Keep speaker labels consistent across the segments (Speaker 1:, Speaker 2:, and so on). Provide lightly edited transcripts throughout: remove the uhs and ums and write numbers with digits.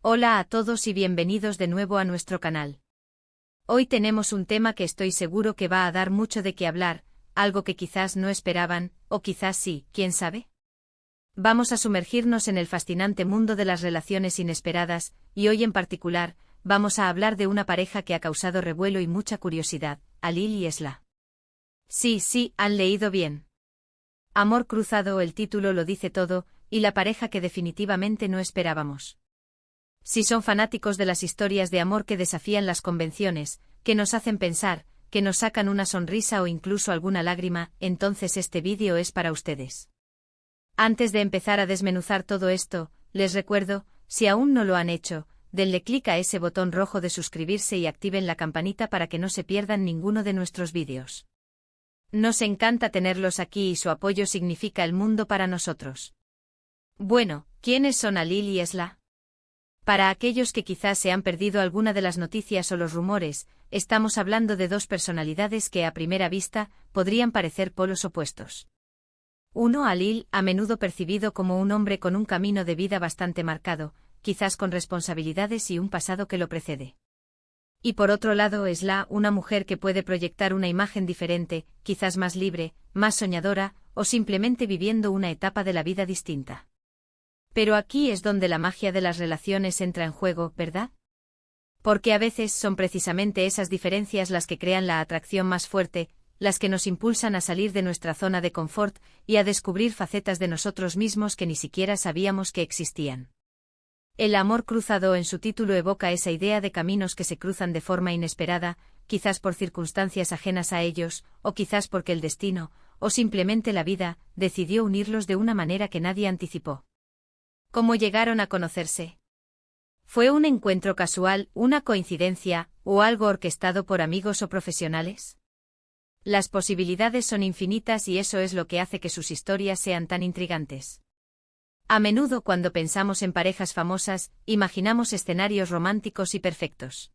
Speaker 1: Hola a todos y bienvenidos de nuevo a nuestro canal. Hoy tenemos un tema que estoy seguro que va a dar mucho de qué hablar, algo que quizás no esperaban, o quizás sí, ¿quién sabe? Vamos a sumergirnos en el fascinante mundo de las relaciones inesperadas, y hoy en particular, vamos a hablar de una pareja que ha causado revuelo y mucha curiosidad, Alil y Esla. Sí, han leído bien. Amor cruzado, el título lo dice todo, y la pareja que definitivamente no esperábamos. Si son fanáticos de las historias de amor que desafían las convenciones, que nos hacen pensar, que nos sacan una sonrisa o incluso alguna lágrima, entonces este vídeo es para ustedes. Antes de empezar a desmenuzar todo esto, les recuerdo, si aún no lo han hecho, denle clic a ese botón rojo de suscribirse y activen la campanita para que no se pierdan ninguno de nuestros vídeos. Nos encanta tenerlos aquí y su apoyo significa el mundo para nosotros. Bueno, ¿quiénes son Alil y Esla? Para aquellos que quizás se han perdido alguna de las noticias o los rumores, estamos hablando de dos personalidades que a primera vista podrían parecer polos opuestos. Uno, Alil, a menudo percibido como un hombre con un camino de vida bastante marcado, quizás con responsabilidades y un pasado que lo precede. Y por otro lado, Esla, una mujer que puede proyectar una imagen diferente, quizás más libre, más soñadora, o simplemente viviendo una etapa de la vida distinta. Pero aquí es donde la magia de las relaciones entra en juego, ¿verdad? Porque a veces son precisamente esas diferencias las que crean la atracción más fuerte, las que nos impulsan a salir de nuestra zona de confort y a descubrir facetas de nosotros mismos que ni siquiera sabíamos que existían. El amor cruzado en su título evoca esa idea de caminos que se cruzan de forma inesperada, quizás por circunstancias ajenas a ellos, o quizás porque el destino, o simplemente la vida, decidió unirlos de una manera que nadie anticipó. ¿Cómo llegaron a conocerse? ¿Fue un encuentro casual, una coincidencia, o algo orquestado por amigos o profesionales? Las posibilidades son infinitas y eso es lo que hace que sus historias sean tan intrigantes. A menudo cuando pensamos en parejas famosas, imaginamos escenarios románticos y perfectos.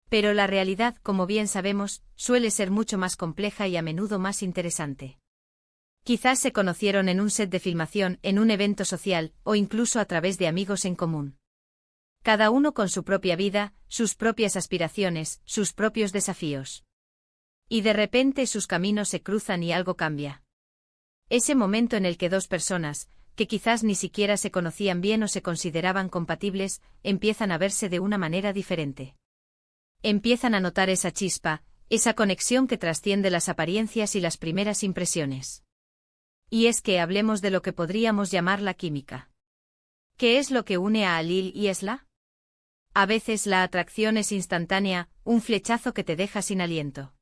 Speaker 1: Pero la realidad, como bien sabemos, suele ser mucho más compleja y a menudo más interesante. Quizás se conocieron en un set de filmación, en un evento social, o incluso a través de amigos en común. Cada uno con su propia vida, sus propias aspiraciones, sus propios desafíos. Y de repente sus caminos se cruzan y algo cambia. Ese momento en el que dos personas, que quizás ni siquiera se conocían bien o se consideraban compatibles, empiezan a verse de una manera diferente. Empiezan a notar esa chispa, esa conexión que trasciende las apariencias y las primeras impresiones. Y es que hablemos de lo que podríamos llamar la química. ¿Qué es lo que une a Alil y Esla? A veces la atracción es instantánea, un flechazo que te deja sin aliento.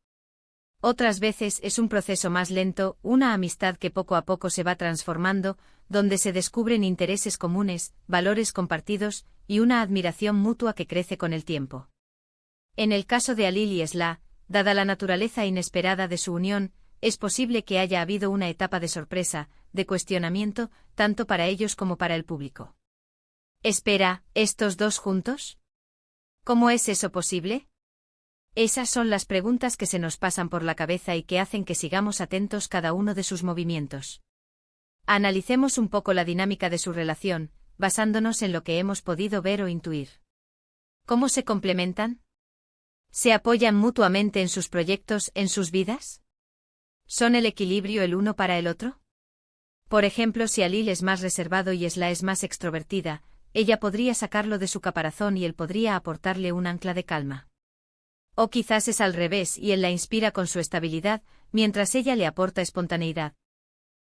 Speaker 1: Otras veces es un proceso más lento, una amistad que poco a poco se va transformando, donde se descubren intereses comunes, valores compartidos, y una admiración mutua que crece con el tiempo. En el caso de Alil y Esla, dada la naturaleza inesperada de su unión, es posible que haya habido una etapa de sorpresa, de cuestionamiento, tanto para ellos como para el público. Espera, ¿estos dos juntos? ¿Cómo es eso posible? Esas son las preguntas que se nos pasan por la cabeza y que hacen que sigamos atentos cada uno de sus movimientos. Analicemos un poco la dinámica de su relación, basándonos en lo que hemos podido ver o intuir. ¿Cómo se complementan? ¿Se apoyan mutuamente en sus proyectos, en sus vidas? ¿Son el equilibrio el uno para el otro? Por ejemplo, si Alil es más reservado y Esla es más extrovertida, ella podría sacarlo de su caparazón y él podría aportarle un ancla de calma. O quizás es al revés y él la inspira con su estabilidad, mientras ella le aporta espontaneidad.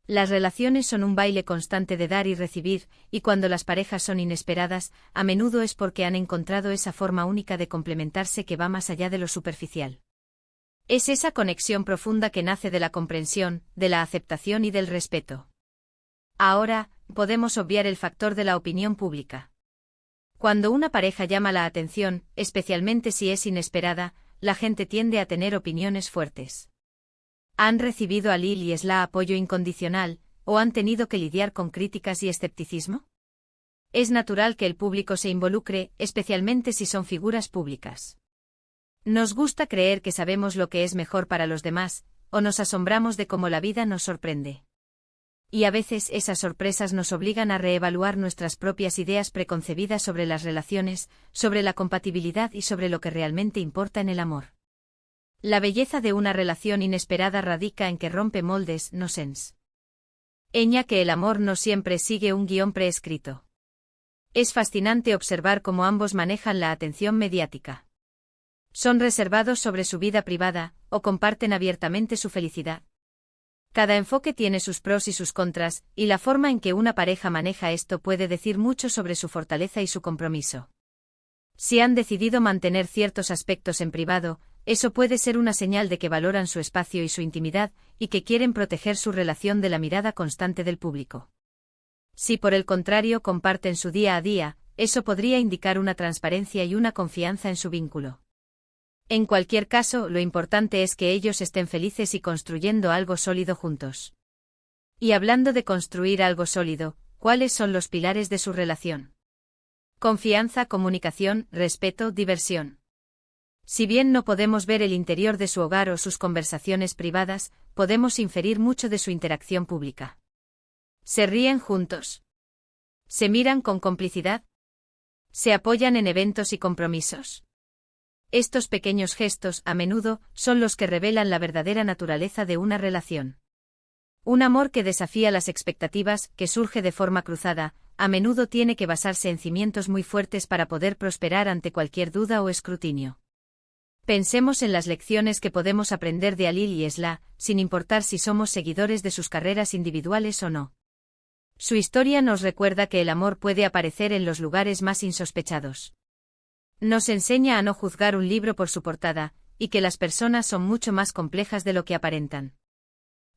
Speaker 1: Las relaciones son un baile constante de dar y recibir, y cuando las parejas son inesperadas, a menudo es porque han encontrado esa forma única de complementarse que va más allá de lo superficial. Es esa conexión profunda que nace de la comprensión, de la aceptación y del respeto. Ahora, podemos obviar el factor de la opinión pública. Cuando una pareja llama la atención, especialmente si es inesperada, la gente tiende a tener opiniones fuertes. ¿Han recibido a Alil y Esla apoyo incondicional, o han tenido que lidiar con críticas y escepticismo? Es natural que el público se involucre, especialmente si son figuras públicas. Nos gusta creer que sabemos lo que es mejor para los demás, o nos asombramos de cómo la vida nos sorprende. Y a veces esas sorpresas nos obligan a reevaluar nuestras propias ideas preconcebidas sobre las relaciones, sobre la compatibilidad y sobre lo que realmente importa en el amor. La belleza de una relación inesperada radica en que rompe moldes, no sens. Enseña que el amor no siempre sigue un guión preescrito. Es fascinante observar cómo ambos manejan la atención mediática. Son reservados sobre su vida privada, o comparten abiertamente su felicidad. Cada enfoque tiene sus pros y sus contras, y la forma en que una pareja maneja esto puede decir mucho sobre su fortaleza y su compromiso. Si han decidido mantener ciertos aspectos en privado, eso puede ser una señal de que valoran su espacio y su intimidad, y que quieren proteger su relación de la mirada constante del público. Si por el contrario comparten su día a día, eso podría indicar una transparencia y una confianza en su vínculo. En cualquier caso, lo importante es que ellos estén felices y construyendo algo sólido juntos. Y hablando de construir algo sólido, ¿cuáles son los pilares de su relación? Confianza, comunicación, respeto, diversión. Si bien no podemos ver el interior de su hogar o sus conversaciones privadas, podemos inferir mucho de su interacción pública. ¿Se ríen juntos? ¿Se miran con complicidad? ¿Se apoyan en eventos y compromisos? Estos pequeños gestos, a menudo, son los que revelan la verdadera naturaleza de una relación. Un amor que desafía las expectativas, que surge de forma cruzada, a menudo tiene que basarse en cimientos muy fuertes para poder prosperar ante cualquier duda o escrutinio. Pensemos en las lecciones que podemos aprender de Alil y Esla, sin importar si somos seguidores de sus carreras individuales o no. Su historia nos recuerda que el amor puede aparecer en los lugares más insospechados. Nos enseña a no juzgar un libro por su portada, y que las personas son mucho más complejas de lo que aparentan.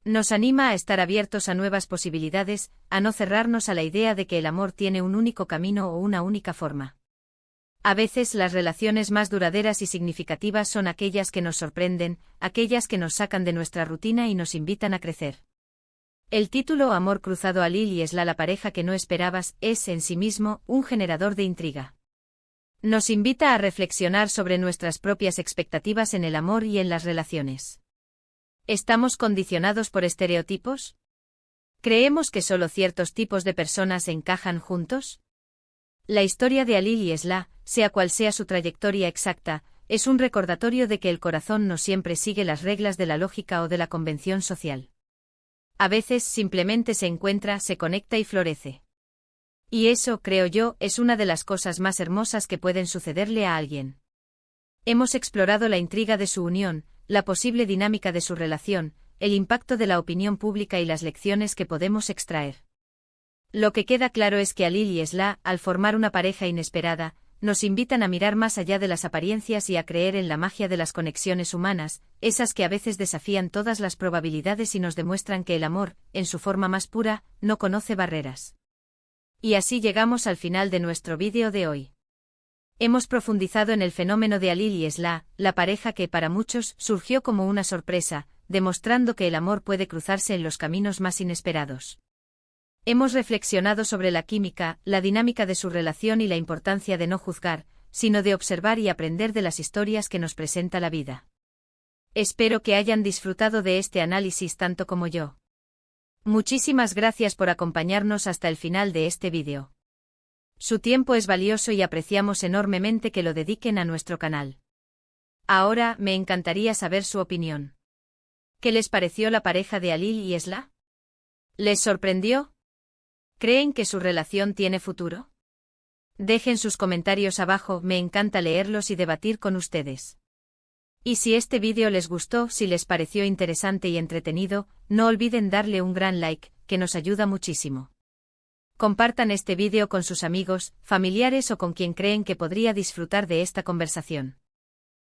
Speaker 1: Nos anima a estar abiertos a nuevas posibilidades, a no cerrarnos a la idea de que el amor tiene un único camino o una única forma. A veces las relaciones más duraderas y significativas son aquellas que nos sorprenden, aquellas que nos sacan de nuestra rutina y nos invitan a crecer. El título Amor cruzado Alil y Esla, la pareja que no esperabas, es en sí mismo un generador de intriga. Nos invita a reflexionar sobre nuestras propias expectativas en el amor y en las relaciones. ¿Estamos condicionados por estereotipos? ¿Creemos que solo ciertos tipos de personas encajan juntos? La historia de Alil y Esla, sea cual sea su trayectoria exacta, es un recordatorio de que el corazón no siempre sigue las reglas de la lógica o de la convención social. A veces simplemente se encuentra, se conecta y florece. Y eso, creo yo, es una de las cosas más hermosas que pueden sucederle a alguien. Hemos explorado la intriga de su unión, la posible dinámica de su relación, el impacto de la opinión pública y las lecciones que podemos extraer. Lo que queda claro es que Alil y Esla, al formar una pareja inesperada, nos invitan a mirar más allá de las apariencias y a creer en la magia de las conexiones humanas, esas que a veces desafían todas las probabilidades y nos demuestran que el amor, en su forma más pura, no conoce barreras. Y así llegamos al final de nuestro vídeo de hoy. Hemos profundizado en el fenómeno de Alil y Esla, la pareja que para muchos surgió como una sorpresa, demostrando que el amor puede cruzarse en los caminos más inesperados. Hemos reflexionado sobre la química, la dinámica de su relación y la importancia de no juzgar, sino de observar y aprender de las historias que nos presenta la vida. Espero que hayan disfrutado de este análisis tanto como yo. Muchísimas gracias por acompañarnos hasta el final de este vídeo. Su tiempo es valioso y apreciamos enormemente que lo dediquen a nuestro canal. Ahora, me encantaría saber su opinión. ¿Qué les pareció la pareja de Alil y Esla? ¿Les sorprendió? ¿Creen que su relación tiene futuro? Dejen sus comentarios abajo, me encanta leerlos y debatir con ustedes. Y si este vídeo les gustó, si les pareció interesante y entretenido, no olviden darle un gran like, que nos ayuda muchísimo. Compartan este vídeo con sus amigos, familiares o con quien creen que podría disfrutar de esta conversación.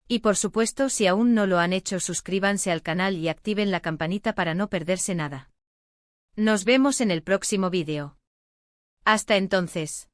Speaker 1: Y por supuesto, si aún no lo han hecho, suscríbanse al canal y activen la campanita para no perderse nada. Nos vemos en el próximo vídeo. Hasta entonces.